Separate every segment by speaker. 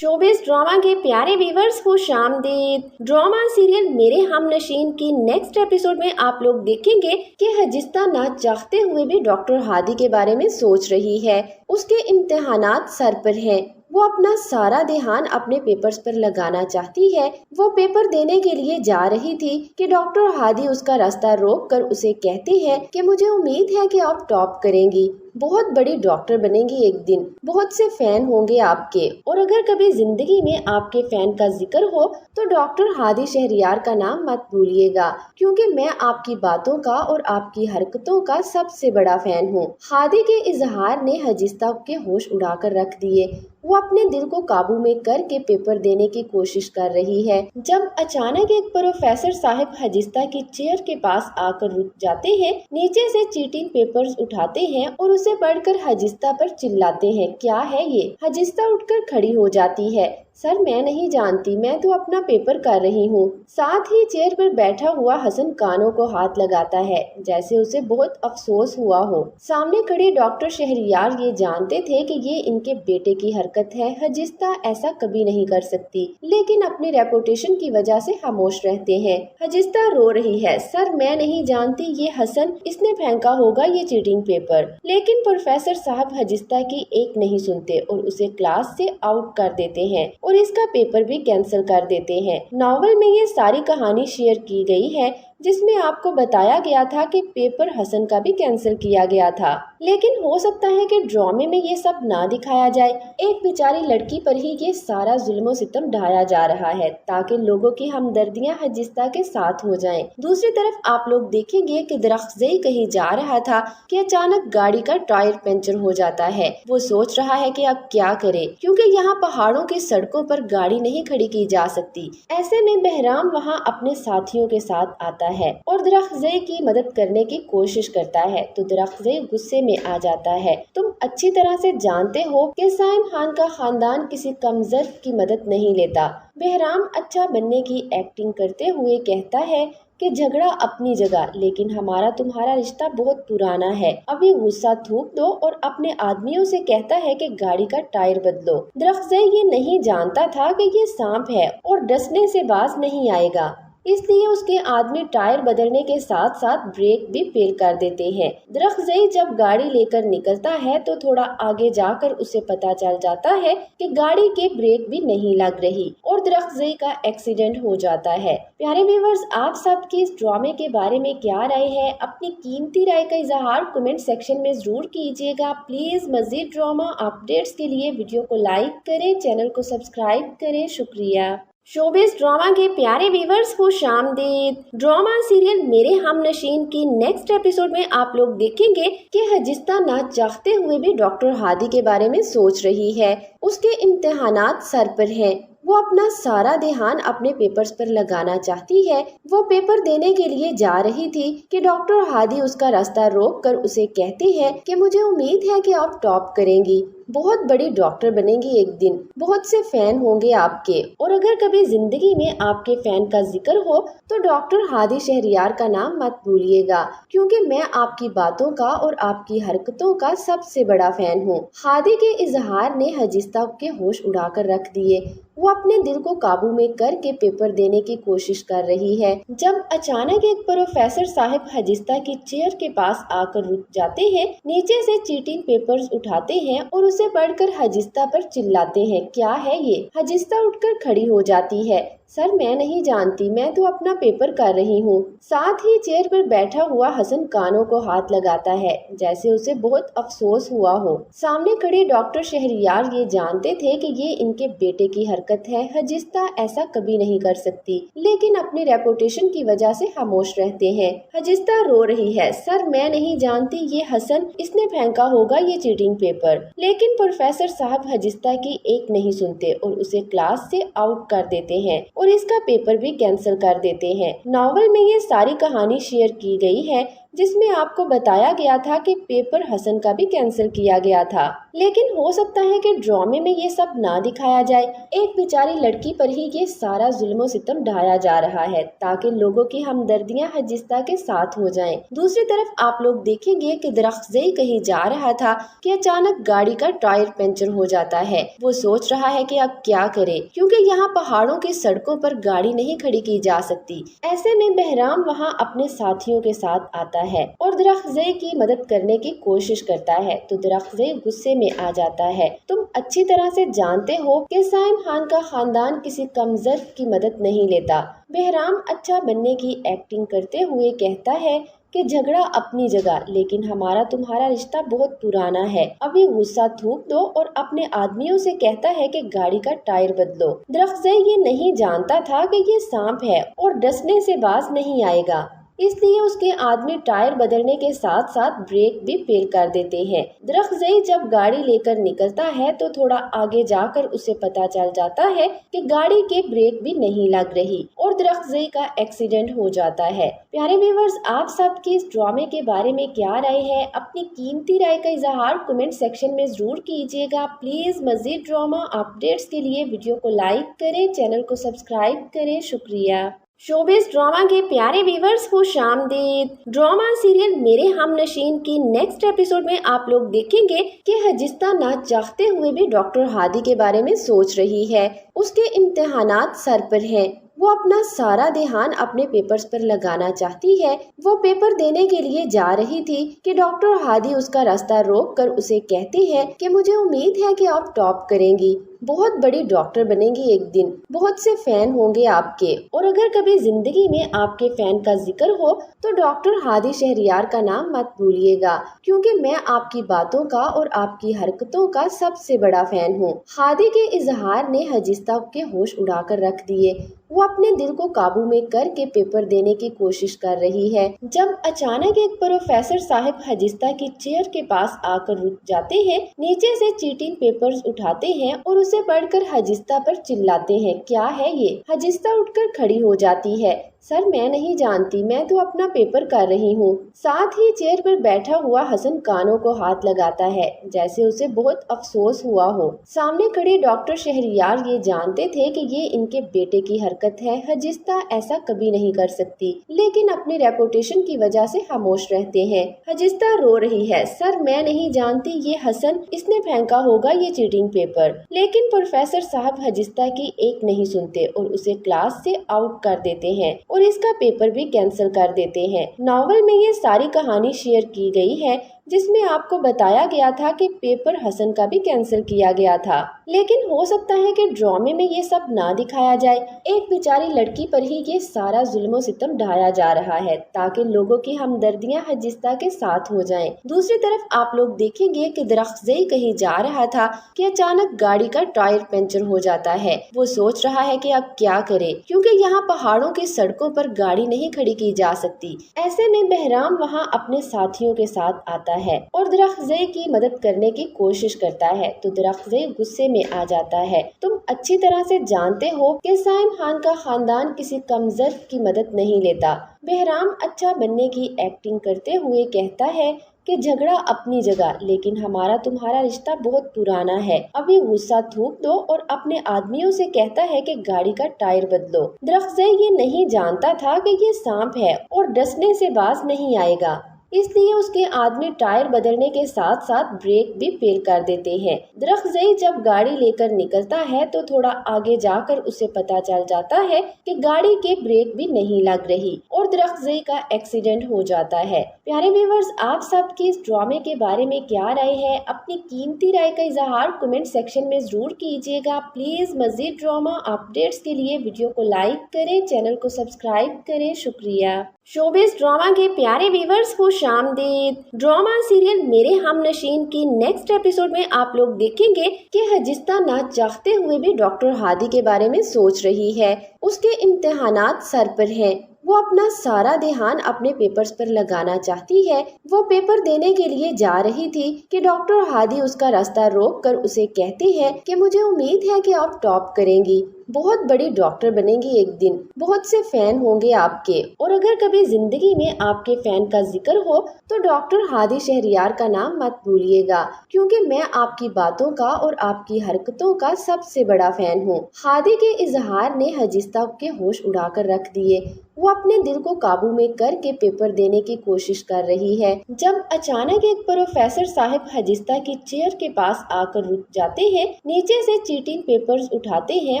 Speaker 1: Showbiz drama के प्यारे viewers को शामदीद। ड्रामा सीरियल मेरे हमनशीन की नेक्स्ट एपिसोड में आप लोग देखेंगे कि हजिस्ता ना चाहते हुए भी डॉक्टर हादी के बारे में सोच रही है। उसके इम्तिहानात सर पर हैं। वो अपना सारा ध्यान अपने पेपर्स पर लगाना चाहती है। वो पेपर देने के लिए जा रही थी कि डॉक्टर हादी उसका रास्ता रोक कर उसे कहती है कि मुझे उम्मीद है कि आप टॉप करेंगी, बहुत बड़ी डॉक्टर बनेंगी एक दिन, बहुत से फैन होंगे आपके, और अगर कभी जिंदगी में आपके फैन का जिक्र हो तो डॉक्टर हादी शहरियार का नाम मत भूलिएगा, क्योंकि मैं आपकी बातों का और आपकी हरकतों का सबसे बड़ा फैन हूँ। हादी के इजहार ने हजिस्ता के होश उड़ाकर रख दिए। वो अपने दिल को काबू में करके पेपर देने की कोशिश कर रही है जब अचानक एक प्रोफेसर साहब हजिस्ता की चेयर के पास आकर रुक जाते हैं, नीचे से चीटिंग पेपर्स उठाते हैं और उसे पढ़कर हजिस्ता पर चिल्लाते हैं। क्या है ये? हजिस्ता उठकर खड़ी हो जाती है। सर, मैं नहीं जानती, मैं तो अपना पेपर कर रही हूँ। साथ ही चेयर पर बैठा हुआ हसन कानों को हाथ लगाता है जैसे उसे बहुत अफसोस हुआ हो। सामने खड़े डॉक्टर शहरियार ये जानते थे कि ये इनके बेटे की हरकत है। हजिस्ता ऐसा कभी नहीं कर सकती, लेकिन अपनी रेपुटेशन की वजह से खामोश रहते हैं। हजिस्ता रो रही है। सर, मैं नहीं जानती, ये हसन, इसने फेंका होगा ये चीटिंग पेपर। लेकिन प्रोफेसर साहब हजिस्ता की एक नहीं सुनते और उसे क्लास से आउट कर देते हैं और इसका पेपर भी कैंसिल कर देते हैं। नॉवल में ये सारी कहानी शेयर की गई है जिसमें आपको बताया गया था कि पेपर हसन का भी कैंसिल किया गया था, लेकिन हो सकता है कि ड्रामे में ये सब ना दिखाया जाए। एक बेचारी लड़की पर ही ये सारा जुल्म सितम ढाया जा रहा है ताकि लोगों की हमदर्दियां हजिस्ता के साथ हो जाएं। दूसरी तरफ आप लोग देखेंगे कि दरख्जई कहीं जा रहा था कि अचानक गाड़ी का टायर पंचर हो जाता है। वो सोच रहा है कि अब क्या करे, क्योंकि यहाँ पहाड़ों की सड़कों पर गाड़ी नहीं खड़ी की जा सकती। ऐसे में बहराम वहाँ अपने साथियों के साथ आता है और दरख्जई की मदद करने की कोशिश करता है तो दरख्जई गुस्से में आ जाता है। तुम अच्छी तरह से जानते हो कि साइम खान का खानदान किसी कमजोर की मदद नहीं लेता। बहराम अच्छा बनने की एक्टिंग करते हुए कहता है कि झगड़ा अपनी जगह, लेकिन हमारा तुम्हारा रिश्ता बहुत पुराना है। अभी गुस्सा थूक दो और अपने आदमियों से कहता है कि गाड़ी का टायर बदलो। दरख्जई ये नहीं जानता था कि ये सांप है और डसने से बाज नहीं आएगा, इसलिए उसके आदमी टायर बदलने के साथ साथ ब्रेक भी फेल कर देते हैं। दरख्जई जब गाड़ी लेकर निकलता है तो थोड़ा आगे जाकर उसे पता चल जाता है कि गाड़ी के ब्रेक भी नहीं लग रही और दरख्जई का एक्सीडेंट हो जाता है। प्यारे व्यूअर्स, आप सब की इस ड्रामे के बारे में क्या राय है? अपनी कीमती राय का इजहार कमेंट सेक्शन में जरूर कीजिएगा। प्लीज मजीद ड्रामा अपडेट्स के लिए वीडियो को लाइक करें, चैनल को सब्सक्राइब करें। शुक्रिया। शोबिस ड्रामा के प्यारे व्यूवर्स को शामदीद। ड्रामा सीरियल मेरे हमनशीन की नेक्स्ट एपिसोड में आप लोग देखेंगे कि हजिस्ता ना चाहते हुए भी डॉक्टर हादी के बारे में सोच रही है। उसके इम्तिहानात सर पर हैं। वो अपना सारा ध्यान अपने पेपर्स पर लगाना चाहती है। वो पेपर देने के लिए जा रही थी कि डॉक्टर हादी उसका रास्ता रोक कर उसे कहती है कि मुझे उम्मीद है कि आप टॉप करेंगी, बहुत बड़ी डॉक्टर बनेंगी एक दिन, बहुत से फैन होंगे आपके, और अगर कभी जिंदगी में आपके फैन का जिक्र हो तो डॉक्टर हादी शहरियार का नाम मत भूलिएगा, क्योंकि मैं आपकी बातों का और आपकी हरकतों का सबसे बड़ा फैन हूँ। हादी के इजहार ने हजिस्ता के होश उड़ाकर रख दिए। वो अपने दिल को काबू में करके पेपर देने की कोशिश कर रही है जब अचानक एक प्रोफेसर साहब हजिस्ता की चेयर के पास आकर रुक जाते हैं, नीचे से चीटिंग पेपर्स उठाते हैं और उसे पढ़कर हजिस्ता पर चिल्लाते हैं। क्या है ये? हजिस्ता उठकर खड़ी हो जाती है। सर, मैं नहीं जानती, मैं तो अपना पेपर कर रही हूँ। साथ ही चेयर पर बैठा हुआ हसन कानों को हाथ लगाता है जैसे उसे बहुत अफसोस हुआ हो। सामने खड़े डॉक्टर शहरियार ये जानते थे कि ये इनके बेटे की हरकत है। हजिस्ता ऐसा कभी नहीं कर सकती, लेकिन अपनी रेपुटेशन की वजह से खामोश रहते हैं। हजिस्ता रो रही है। सर, मैं नहीं जानती, ये हसन, इसने फेंका होगा ये चीटिंग पेपर। लेकिन प्रोफेसर साहब हजिस्ता की एक नहीं सुनते और उसे क्लास से आउट कर देते हैं और इसका पेपर भी कैंसिल कर देते हैं। नॉवल में ये सारी कहानी शेयर की गई है جس میں آپ کو بتایا گیا تھا کہ پیپر حسن کا بھی کینسل کیا گیا تھا، لیکن ہو سکتا ہے کہ ڈرامے میں یہ سب نہ دکھایا جائے۔ ایک بیچاری لڑکی پر ہی یہ سارا ظلم و ستم ڈھایا جا رہا ہے تاکہ لوگوں کی ہمدردیاں حجستہ کے ساتھ ہو جائیں۔ دوسری طرف آپ لوگ دیکھیں گے کہ درخزئی کہیں جا رہا تھا کہ اچانک گاڑی کا ٹائر پنچر ہو جاتا ہے۔ وہ سوچ رہا ہے کہ اب کیا کرے، کیونکہ یہاں پہاڑوں کی سڑکوں پر گاڑی نہیں کھڑی کی جا سکتی۔ ایسے میں بہرام وہاں اپنے ساتھیوں کے ساتھ آتا ہے اور درخزئی کی مدد کرنے کی کوشش کرتا ہے تو درخزئی غصے میں آ جاتا ہے۔ تم اچھی طرح سے جانتے ہو کہ سائم خان کا خاندان کسی کمزرف کی مدد نہیں لیتا۔ بہرام اچھا بننے کی ایکٹنگ کرتے ہوئے کہتا ہے کہ جھگڑا اپنی جگہ، لیکن ہمارا تمہارا رشتہ بہت پرانا ہے۔ ابھی غصہ تھوک دو، اور اپنے آدمیوں سے کہتا ہے کہ گاڑی کا ٹائر بدلو۔ درخزئی یہ نہیں جانتا تھا کہ یہ سانپ ہے اور ڈسنے سے باز نہیں آئے گا، اس لیے اس کے آدمی ٹائر بدلنے کے ساتھ ساتھ بریک بھی فیل کر دیتے ہیں۔ درخزئی جب گاڑی لے کر نکلتا ہے تو تھوڑا آگے جا کر اسے پتا چل جاتا ہے کہ گاڑی کے بریک بھی نہیں لگ رہی اور درخزئی کا ایکسیڈنٹ ہو جاتا ہے۔ پیارے ویورز، آپ سب کی اس ڈرامے کے بارے میں کیا رائے ہے؟ اپنی قیمتی رائے کا اظہار کمنٹ سیکشن میں ضرور کیجیے گا۔ پلیز مزید ڈرامہ اپڈیٹس کے لیے ویڈیو کو لائک کریں، چینل کو سبسکرائب کریں۔ شکریہ۔ شوبز ڈرامہ کے پیارے ویورز، خوش آمدید۔ ڈرامہ سیریل میرے ہم نشین کی نیکسٹ ایپیسوڈ میں آپ لوگ دیکھیں گے کہ حجستہ نہ چاہتے ہوئے بھی ڈاکٹر ہادی کے بارے میں سوچ رہی ہے۔ اس کے امتحانات سر پر ہیں، وہ اپنا سارا دھیان اپنے پیپرز پر لگانا چاہتی ہے۔ وہ پیپر دینے کے لیے جا رہی تھی کہ ڈاکٹر ہادی اس کا راستہ روک کر اسے کہتی ہے کہ مجھے امید ہے کہ آپ ٹاپ کریں گی، بہت بڑی ڈاکٹر بنے گی ایک دن، بہت سے فین ہوں گے آپ کے، اور اگر کبھی زندگی میں آپ کے فین کا ذکر ہو تو ڈاکٹر ہادی شہریار کا نام مت بھولیے گا، کیونکہ میں آپ کی باتوں کا اور آپ کی حرکتوں کا سب سے بڑا فین ہوں۔ ہادی کے اظہار نے حجستہ کے ہوش اڑا کر رکھ دیے۔ وہ اپنے دل کو قابو میں کر کے پیپر دینے کی کوشش کر رہی ہے جب اچانک ایک پروفیسر صاحب حجستہ کی چیئر کے پاس آ کر رک جاتے ہیں، نیچے سے چیٹنگ پیپرز اٹھاتے ہیں اور اسے پڑھ کر حجستہ پر چلاتے ہیں۔ کیا ہے یہ؟ حجستہ اٹھ کر کھڑی ہو جاتی ہے۔ سر، میں نہیں جانتی، میں تو اپنا پیپر کر رہی ہوں۔ ساتھ ہی چیئر پر بیٹھا ہوا حسن کانوں کو ہاتھ لگاتا ہے جیسے اسے بہت افسوس ہوا ہو۔ سامنے کھڑے ڈاکٹر شہریار یہ جانتے تھے کہ یہ ان کے بیٹے کی حرکت ہے، حجستہ ایسا کبھی نہیں کر سکتی، لیکن اپنی ریپوٹیشن کی وجہ سے خاموش رہتے ہیں۔ حجستہ رو رہی ہے۔ سر، میں نہیں جانتی، یہ حسن، اس نے پھینکا ہوگا یہ چیٹنگ پیپر۔ لیکن پروفیسر صاحب حجستہ کی ایک نہیں سنتے اور اسے کلاس سے آؤٹ کر دیتے ہیں اور اس کا پیپر بھی کینسل کر دیتے ہیں۔ ناول میں یہ ساری کہانی شیئر کی گئی ہے جس میں آپ کو بتایا گیا تھا کہ پیپر حسن کا بھی کینسل کیا گیا تھا، لیکن ہو سکتا ہے کہ ڈرامے میں یہ سب نہ دکھایا جائے۔ ایک بیچاری لڑکی پر ہی یہ سارا ظلم و ستم ڈھایا جا رہا ہے تاکہ لوگوں کی ہمدردیاں حجستہ کے ساتھ ہو جائیں۔ دوسری طرف آپ لوگ دیکھیں گے کہ درخزئی کہیں جا رہا تھا کہ اچانک گاڑی کا ٹائر پنچر ہو جاتا ہے۔ وہ سوچ رہا ہے کہ اب کیا کرے، کیونکہ یہاں پہاڑوں کی سڑکوں پر گاڑی نہیں کھڑی کی جا سکتی۔ ایسے میں بہرام وہاں اپنے ساتھیوں کے ساتھ آتا ہے اور درخزئی کی مدد کرنے کی کوشش کرتا ہے تو درخزئی غصے میں آ جاتا ہے۔ تم اچھی طرح سے جانتے ہو کہ سائم خان کا خاندان کسی کمزرف کی مدد نہیں لیتا۔ بہرام اچھا بننے کی ایکٹنگ کرتے ہوئے کہتا ہے کہ جھگڑا اپنی جگہ، لیکن ہمارا تمہارا رشتہ بہت پرانا ہے۔ ابھی غصہ تھوک دو، اور اپنے آدمیوں سے کہتا ہے کہ گاڑی کا ٹائر بدلو۔ درخزئی یہ نہیں جانتا تھا کہ یہ سانپ ہے اور ڈسنے سے باز نہیں آئے گا، اس لیے اس کے آدمی ٹائر بدلنے کے ساتھ ساتھ بریک بھی فیل کر دیتے ہیں۔ درخزئی جب گاڑی لے کر نکلتا ہے تو تھوڑا آگے جا کر اسے پتا چل جاتا ہے کہ گاڑی کے بریک بھی نہیں لگ رہی اور درخزئی کا ایکسیڈنٹ ہو جاتا ہے۔ پیارے ویورز، آپ سب کی اس ڈرامے کے بارے میں کیا رائے ہے؟ اپنی قیمتی رائے کا اظہار کمنٹ سیکشن میں ضرور کیجیے گا۔ پلیز مزید ڈرامہ اپڈیٹس کے لیے ویڈیو کو لائک کریں، چینل کو سبسکرائب کریں۔ شکریہ۔ شوبز ڈرامہ کے پیارے ویورز، خوش آمدید۔ ڈرامہ سیریل میرے ہم نشین کی نیکسٹ ایپیسوڈ میں آپ لوگ دیکھیں گے کہ حجستہ نہ چاہتے ہوئے بھی ڈاکٹر ہادی کے بارے میں سوچ رہی ہے۔ اس کے امتحانات سر پر ہیں، वो अपना सारा ध्यान अपने पेपर्स पर लगाना चाहती है। वो पेपर देने के लिए जा रही थी कि डॉक्टर हादी उसका रास्ता रोक कर उसे कहती है कि मुझे उम्मीद है कि आप टॉप करेंगी, बहुत बड़ी डॉक्टर बनेंगी एक दिन, बहुत से फैन होंगे आपके, और अगर कभी जिंदगी में आपके फैन का जिक्र हो तो डॉक्टर हादी शहरियार का नाम मत भूलिएगा, क्योंकि मैं आपकी बातों का और आपकी हरकतों का सबसे बड़ा फैन हूँ। हादी के इजहार ने हजिस्ता के होश उड़ाकर रख दिए। वो अपने दिल को काबू में करके पेपर देने की कोशिश कर रही है जब अचानक एक प्रोफेसर साहब हजिस्ता की चेयर के पास आकर रुक जाते हैं, नीचे से चीटिंग पेपर्स उठाते हैं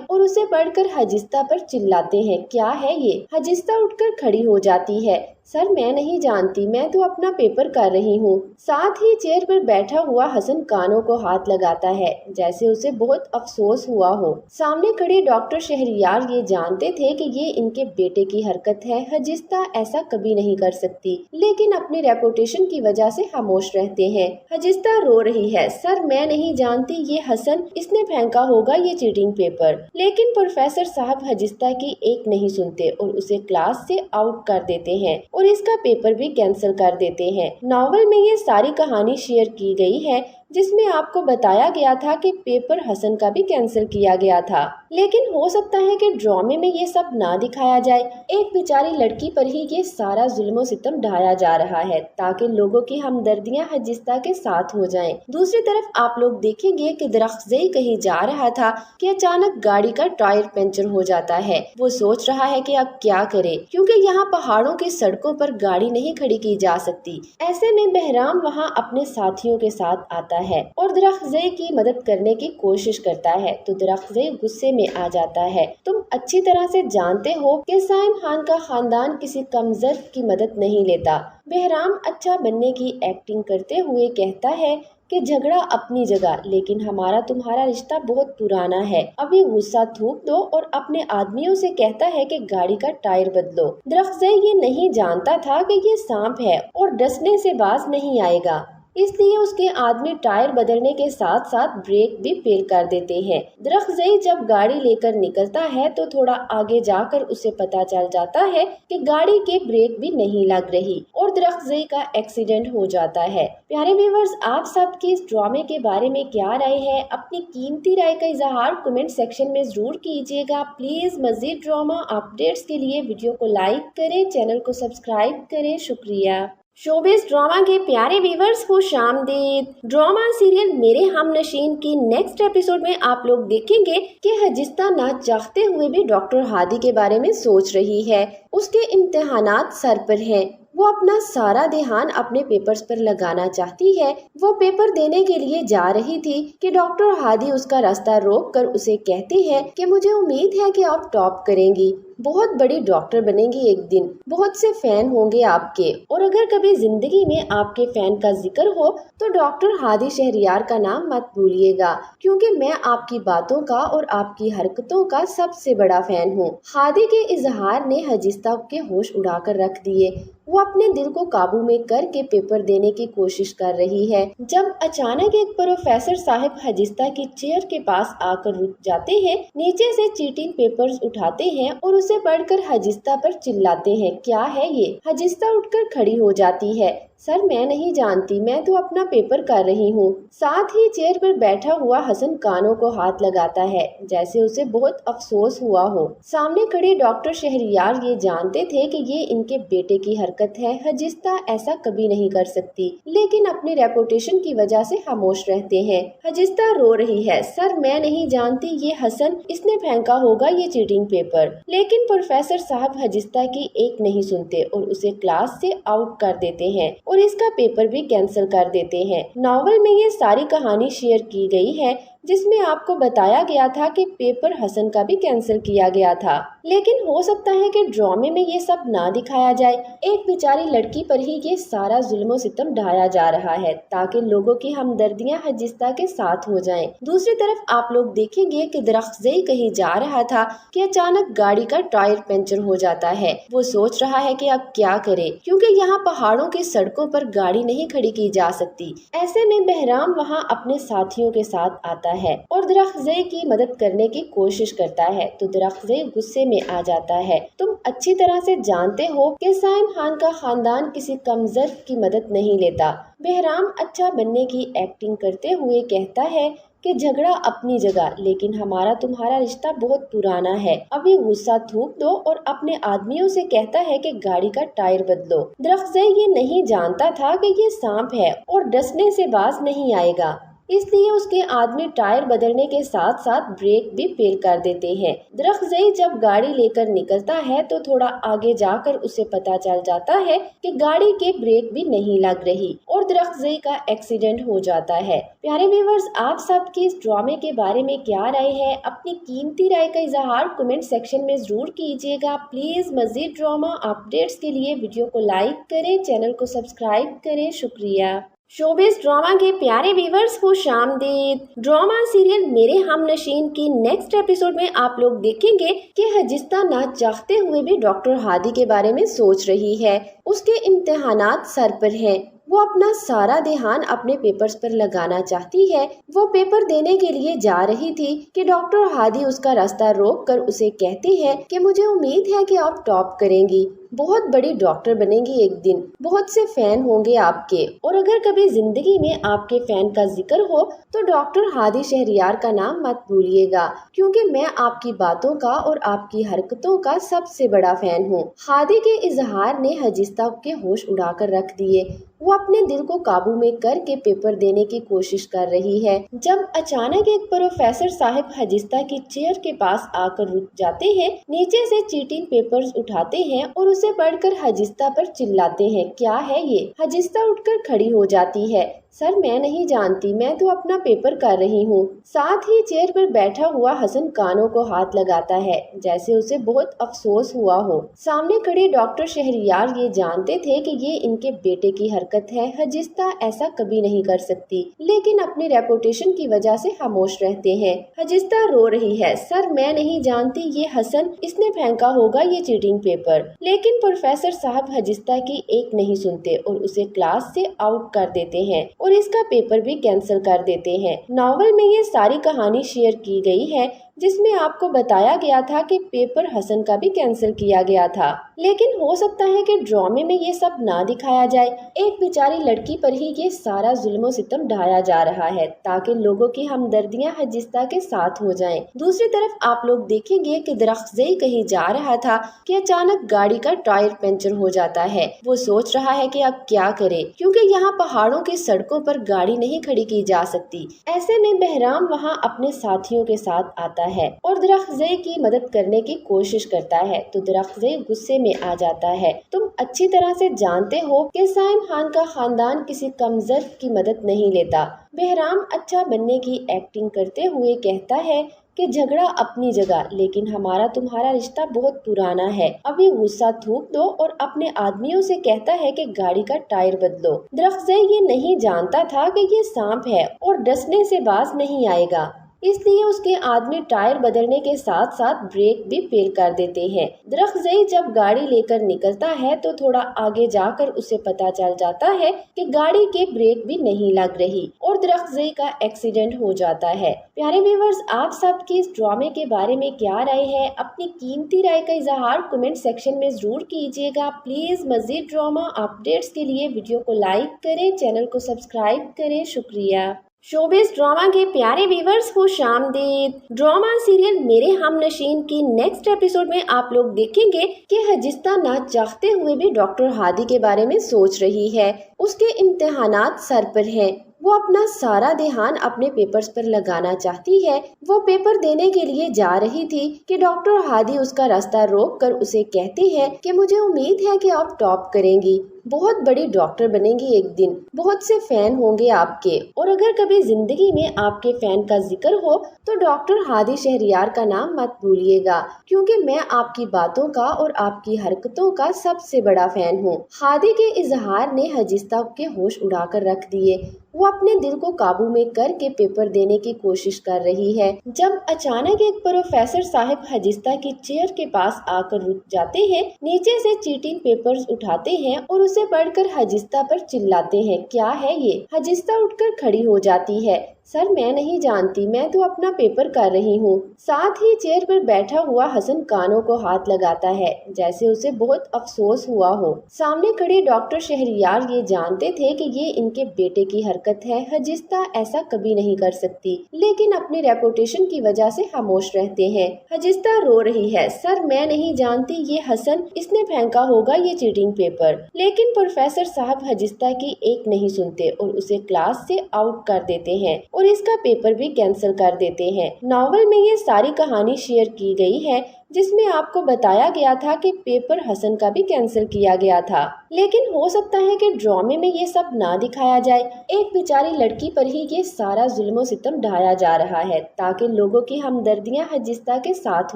Speaker 1: और उसे पढ़कर हजिस्ता पर चिल्लाते हैं। क्या है ये? हजिस्ता उठकर खड़ी हो जाती है। सर, मैं नहीं जानती, मैं तो अपना पेपर कर रही हूँ। साथ ही चेयर पर बैठा हुआ हसन कानों को हाथ लगाता है जैसे उसे बहुत अफसोस हुआ हो। सामने खड़े डॉक्टर शहरियार ये जानते थे कि ये इनके बेटे की हरकत है। हजिस्ता ऐसा कभी नहीं कर सकती, लेकिन अपनी रेपुटेशन की वजह से खामोश रहते हैं। हजिस्ता रो रही है। सर, मैं नहीं जानती, ये हसन, इसने फेंका होगा ये चीटिंग पेपर। लेकिन प्रोफेसर साहब हजिस्ता की एक नहीं सुनते और उसे क्लास से आउट कर देते हैं और इसका पेपर भी कैंसिल कर देते हैं। नॉवल में ये सारी कहानी शेयर की गई है जिसमें आपको बताया गया था कि पेपर हसन का भी कैंसिल किया गया था, लेकिन हो सकता है कि ड्रामे में ये सब ना दिखाया जाए। एक बेचारी लड़की पर ही ये सारा जुल्म सितम ढाया जा रहा है ताकि लोगों की हमदर्दियां हजिस्ता के साथ हो जाएं। दूसरी तरफ आप लोग देखेंगे कि दरख्ज़ई कहीं जा रहा था कि अचानक गाड़ी का टायर पंचर हो जाता है। वो सोच रहा है कि अब क्या करे, क्योंकि यहाँ पहाड़ों की सड़कों पर गाड़ी नहीं खड़ी की जा सकती। ऐसे में बहराम वहाँ अपने साथियों के साथ आता है और दरख्ज़ई की मदद करने की कोशिश करता है तो दरख्ज़ई गुस्से में आ जाता है। तुम अच्छी तरह से जानते हो कि साइम खान का खानदान किसी कमजोर की मदद नहीं लेता। बहराम अच्छा बनने की एक्टिंग करते हुए कहता है कि झगड़ा अपनी जगह, लेकिन हमारा तुम्हारा रिश्ता बहुत पुराना है। अभी गुस्सा थूक दो और अपने आदमियों से कहता है कि गाड़ी का टायर बदलो। दरख्ज़ई ये नहीं जानता था कि ये सांप है और डसने से बाज नहीं आएगा, इसलिए उसके आदमी टायर बदलने के साथ साथ ब्रेक भी फेल कर देते हैं। दरख्ज़ई जब गाड़ी लेकर निकलता है तो थोड़ा आगे जाकर उसे पता चल जाता है कि गाड़ी के ब्रेक भी नहीं लग रही और दरख्ज़ई का एक्सीडेंट हो जाता है। प्यारे व्यूअर्स, आप सबकी इस ड्रामे के बारे में क्या राय है? अपनी कीमती राय का इजहार कमेंट सेक्शन में जरूर कीजिएगा। प्लीज मजीद ड्रामा अपडेट्स के लिए वीडियो को लाइक करें, चैनल को सब्सक्राइब करें। शुक्रिया। शोबिस ड्रामा के प्यारे व्यूवर्स को खुशामदीद। ड्रामा सीरियल मेरे हमनशीन की नेक्स्ट एपिसोड में आप लोग देखेंगे कि हजिस्ता ना चाहते हुए भी डॉक्टर हादी के बारे में सोच रही है। उसके इम्तिहानात सर पर हैं। वो अपना सारा ध्यान अपने पेपर्स पर लगाना चाहती है। वो पेपर देने के लिए जा रही थी कि डॉक्टर हादी उसका रास्ता रोक कर उसे कहती है कि मुझे उम्मीद है कि आप टॉप करेंगी, बहुत बड़ी डॉक्टर बनेंगी एक दिन, बहुत से फैन होंगे आपके, और अगर कभी जिंदगी में आपके फैन का जिक्र हो तो डॉक्टर हादी शहरियार का नाम मत भूलिएगा, क्योंकि मैं आपकी बातों का और आपकी हरकतों का सबसे बड़ा फैन हूँ। हादी के इजहार ने हजिस्ता के होश उड़ाकर रख दिए। वो अपने दिल को काबू में करके पेपर देने की कोशिश कर रही है जब अचानक एक प्रोफेसर साहब हजिस्ता की चेयर के पास आकर रुक जाते हैं, नीचे से चीटिंग पेपर्स उठाते हैं और उसे पढ़कर हजिस्ता पर चिल्लाते हैं। क्या है ये? हजिस्ता उठकर खड़ी हो जाती है। सर, मैं नहीं जानती, मैं तो अपना पेपर कर रही हूँ। साथ ही चेयर पर बैठा हुआ हसन कानों को हाथ लगाता है जैसे उसे बहुत अफसोस हुआ हो। सामने खड़े डॉक्टर शहरियार ये जानते थे कि ये इनके बेटे की हरकत है। हजिस्ता ऐसा कभी नहीं कर सकती, लेकिन अपनी रेपुटेशन की वजह से खामोश रहते हैं। हजिस्ता रो रही है। सर, मैं नहीं जानती, ये हसन, इसने फेंका होगा ये चीटिंग पेपर। लेकिन प्रोफेसर साहब हजिस्ता की एक नहीं सुनते और उसे क्लास से आउट कर देते हैं और इसका पेपर भी कैंसिल कर देते हैं। नॉवल में ये सारी कहानी शेयर की गई है जिसमें आपको बताया गया था कि पेपर हसन का भी कैंसिल किया गया था, लेकिन हो सकता है कि ड्रामे में ये सब ना दिखाया जाए। एक बेचारी लड़की पर ही ये सारा जुल्म सितम ढाया जा रहा है ताकि लोगों की हमदर्दियां हजिस्ता के साथ हो जाएं। दूसरी तरफ आप लोग देखेंगे कि दरख्ज़ई कहीं जा रहा था कि अचानक गाड़ी का टायर पंचर हो जाता है। वो सोच रहा है कि अब क्या करे, क्योंकि यहाँ पहाड़ों की सड़कों पर गाड़ी नहीं खड़ी की जा सकती। ऐसे में बहराम वहाँ अपने साथियों के साथ आता ہے اور درخزئی کی مدد کرنے کی کوشش کرتا ہے تو درخزئی غصے میں آ جاتا ہے۔ تم اچھی طرح سے جانتے ہو کہ سائم خان کا خاندان کسی کمزور کی مدد نہیں لیتا۔ بہرام اچھا بننے کی ایکٹنگ کرتے ہوئے کہتا ہے کہ جھگڑا اپنی جگہ لیکن ہمارا تمہارا رشتہ بہت پرانا ہے، ابھی غصہ تھوک دو، اور اپنے آدمیوں سے کہتا ہے کہ گاڑی کا ٹائر بدلو۔ درخزئی یہ نہیں جانتا تھا کہ یہ سانپ ہے اور ڈسنے سے باز نہیں آئے گا، اس لیے اس کے آدمی ٹائر بدلنے کے ساتھ ساتھ بریک بھی فیل کر دیتے ہیں۔ درخزئی جب گاڑی لے کر نکلتا ہے تو تھوڑا آگے جا کر اسے پتا چل جاتا ہے کہ گاڑی کے بریک بھی نہیں لگ رہی اور درخزئی کا ایکسیڈنٹ ہو جاتا ہے۔ پیارے ویورز، آپ سب کی اس ڈرامے کے بارے میں کیا رائے ہے؟ اپنی قیمتی رائے کا اظہار کمنٹ سیکشن میں ضرور کیجیے گا۔ پلیز مزید ڈرامہ اپڈیٹس کے لیے ویڈیو کو لائک کریں، چینل کو سبسکرائب کریں۔ شکریہ۔ شوبز ڈرامہ کے پیارے ویورز کو خوش آمدید۔ ڈرامہ سیریل میرے ہم نشین کی نیکسٹ ایپیسوڈ میں آپ لوگ دیکھیں گے کہ حجستہ نہ چاہتے ہوئے بھی ڈاکٹر ہادی کے بارے میں سوچ رہی ہے۔ اس کے امتحانات سر پر ہیں، وہ اپنا سارا دھیان اپنے پیپرز پر لگانا چاہتی ہے۔ وہ پیپر دینے کے لیے جا رہی تھی کہ ڈاکٹر ہادی اس کا راستہ روک کر اسے کہتے ہیں کہ مجھے امید ہے کہ آپ ٹاپ کریں گی، بہت بڑی ڈاکٹر بنیں گی ایک دن، بہت سے فین ہوں گے آپ کے، اور اگر کبھی زندگی میں آپ کے فین کا ذکر ہو تو ڈاکٹر ہادی شہریار کا نام مت بھولیے گا، کیونکہ میں آپ کی باتوں کا اور آپ کی حرکتوں کا سب سے بڑا فین ہوں۔ ہادی کے اظہار نے حجستہ کے ہوش اڑا کر رکھ دیے۔ وہ اپنے دل کو قابو میں کر کے پیپر دینے کی کوشش کر رہی ہے جب اچانک ایک پروفیسر صاحب حجستہ کی چیئر کے پاس آ کر رک جاتے ہیں، نیچے سے چیٹنگ پیپرز اٹھاتے ہیں اور اسے پڑھ کر حجستہ پر چلاتے ہیں۔ کیا ہے یہ؟ حجستہ اٹھ کر کھڑی ہو جاتی ہے۔ سر میں نہیں جانتی، میں تو اپنا پیپر کر رہی ہوں۔ ساتھ ہی چیئر پر بیٹھا ہوا حسن کانوں کو ہاتھ لگاتا ہے جیسے اسے بہت افسوس ہوا ہو۔ سامنے کھڑے ڈاکٹر شہریار یہ جانتے تھے کہ یہ ان کے بیٹے کی حرکت ہے، حجستہ ایسا کبھی نہیں کر سکتی، لیکن اپنی ریپوٹیشن کی وجہ سے خاموش رہتے ہیں۔ حجستہ رو رہی ہے، سر میں نہیں جانتی، یہ حسن، اس نے پھینکا ہوگا یہ چیٹنگ پیپر۔ لیکن پروفیسر صاحب حجستہ کی ایک نہیں سنتے اور اسے کلاس سے آؤٹ کر دیتے ہیں اور اس کا پیپر بھی کینسل کر دیتے ہیں۔ ناول میں یہ ساری کہانی شیئر کی گئی ہے جس میں آپ کو بتایا گیا تھا کہ پیپر حسن کا بھی کینسل کیا گیا تھا، لیکن ہو سکتا ہے کہ ڈرامے میں یہ سب نہ دکھایا جائے۔ ایک بیچاری لڑکی پر ہی یہ سارا ظلم و ستم ڈھایا جا رہا ہے تاکہ لوگوں کی ہمدردیاں حجستہ کے ساتھ ہو جائیں۔ دوسری طرف آپ لوگ دیکھیں گے کہ درخزئی کہیں جا رہا تھا کہ اچانک گاڑی کا ٹائر پنچر ہو جاتا ہے۔ وہ سوچ رہا ہے کہ اب کیا کرے، کیونکہ یہاں پہاڑوں کی سڑکوں پر گاڑی نہیں کھڑی کی جا سکتی۔ ایسے میں بہرام وہاں اپنے ساتھیوں کے ساتھ آتا ہے اور درخزئی کی مدد کرنے کی کوشش کرتا ہے تو درخزئی غصے میں آ جاتا ہے۔ تم اچھی طرح سے جانتے ہو کہ سائم خان کا خاندان کسی کمزور کی مدد نہیں لیتا۔ بہرام اچھا بننے کی ایکٹنگ کرتے ہوئے کہتا ہے کہ جھگڑا اپنی جگہ لیکن ہمارا تمہارا رشتہ بہت پرانا ہے، ابھی غصہ تھوک دو، اور اپنے آدمیوں سے کہتا ہے کہ گاڑی کا ٹائر بدلو۔ درخزئی یہ نہیں جانتا تھا کہ یہ سانپ ہے اور ڈسنے سے باز نہیں آئے گا، اس لیے اس کے آدمی ٹائر بدلنے کے ساتھ ساتھ بریک بھی فیل کر دیتے ہیں۔ درخزئی جب گاڑی لے کر نکلتا ہے تو تھوڑا آگے جا کر اسے پتا چل جاتا ہے کہ گاڑی کے بریک بھی نہیں لگ رہی اور درخزئی کا ایکسیڈنٹ ہو جاتا ہے۔ پیارے ویورز، آپ سب کی اس ڈرامے کے بارے میں کیا رائے ہے؟ اپنی قیمتی رائے کا اظہار کمنٹ سیکشن میں ضرور کیجیے گا۔ پلیز مزید ڈرامہ اپڈیٹس کے لیے ویڈیو کو لائک کریں، چینل کو سبسکرائب کریں۔ شکریہ۔ شوبز ڈرامہ کے پیارے ویورز کو خوش آمدید۔ ڈرامہ سیریل میرے ہم نشین کی نیکسٹ ایپیسوڈ میں آپ لوگ دیکھیں گے کہ حجستہ نہ چاہتے ہوئے بھی ڈاکٹر ہادی کے بارے میں سوچ رہی ہے۔ اس کے امتحانات سر پر ہیں، وہ اپنا سارا دھیان اپنے پیپرز پر لگانا چاہتی ہے۔ وہ پیپر دینے کے لیے جا رہی تھی کہ ڈاکٹر ہادی اس کا راستہ روک کر اسے کہتے ہیں کہ مجھے امید ہے کہ آپ ٹاپ کریں گی، بہت بڑی ڈاکٹر بنیں گی ایک دن، بہت سے فین ہوں گے آپ کے، اور اگر کبھی زندگی میں آپ کے فین کا ذکر ہو تو ڈاکٹر ہادی شہریار کا نام مت بھولیے گا، کیونکہ میں آپ کی باتوں کا اور آپ کی حرکتوں کا سب سے بڑا فین ہوں۔ ہادی کے اظہار نے حجستہ کے ہوش اڑا کر رکھ دیے۔ وہ اپنے دل کو قابو میں کر کے پیپر دینے کی کوشش کر رہی ہے جب اچانک ایک پروفیسر صاحب حجستہ کی چیئر کے پاس آ کر رک جاتے ہیں، نیچے سے چیٹنگ پیپرز اٹھاتے ہیں اور اسے پڑھ کر حجستہ پر چلاتے ہیں۔ کیا ہے یہ؟ حجستہ اٹھ کر کھڑی ہو جاتی ہے۔ सर मैं नहीं जानती, मैं तो अपना पेपर कर रही हूँ। साथ ही चेयर पर बैठा हुआ हसन कानों को हाथ लगाता है जैसे उसे बहुत अफसोस हुआ हो। सामने खड़े डॉक्टर शहरयार ये जानते थे कि ये इनके बेटे की हरकत है। हजिस्ता ऐसा कभी नहीं कर सकती, लेकिन अपनी रेपुटेशन की वजह से खामोश रहते हैं। हजिस्ता रो रही है, सर मैं नहीं जानती, ये हसन, इसने फेंका होगा ये चीटिंग पेपर। लेकिन प्रोफेसर साहब हजिस्ता की एक नहीं सुनते और उसे क्लास से आउट कर देते हैं और इसका पेपर भी कैंसिल कर देते हैं। नॉवल में ये सारी कहानी शेयर की गई है जिसमें आपको बताया गया था कि पेपर हसन का भी कैंसिल किया गया था, लेकिन हो सकता है कि ड्रामे में ये सब ना दिखाया जाए। एक बेचारी लड़की पर ही ये सारा जुल्म सितम ढाया जा रहा है ताकि लोगों की हमदर्दियां हजिस्ता के साथ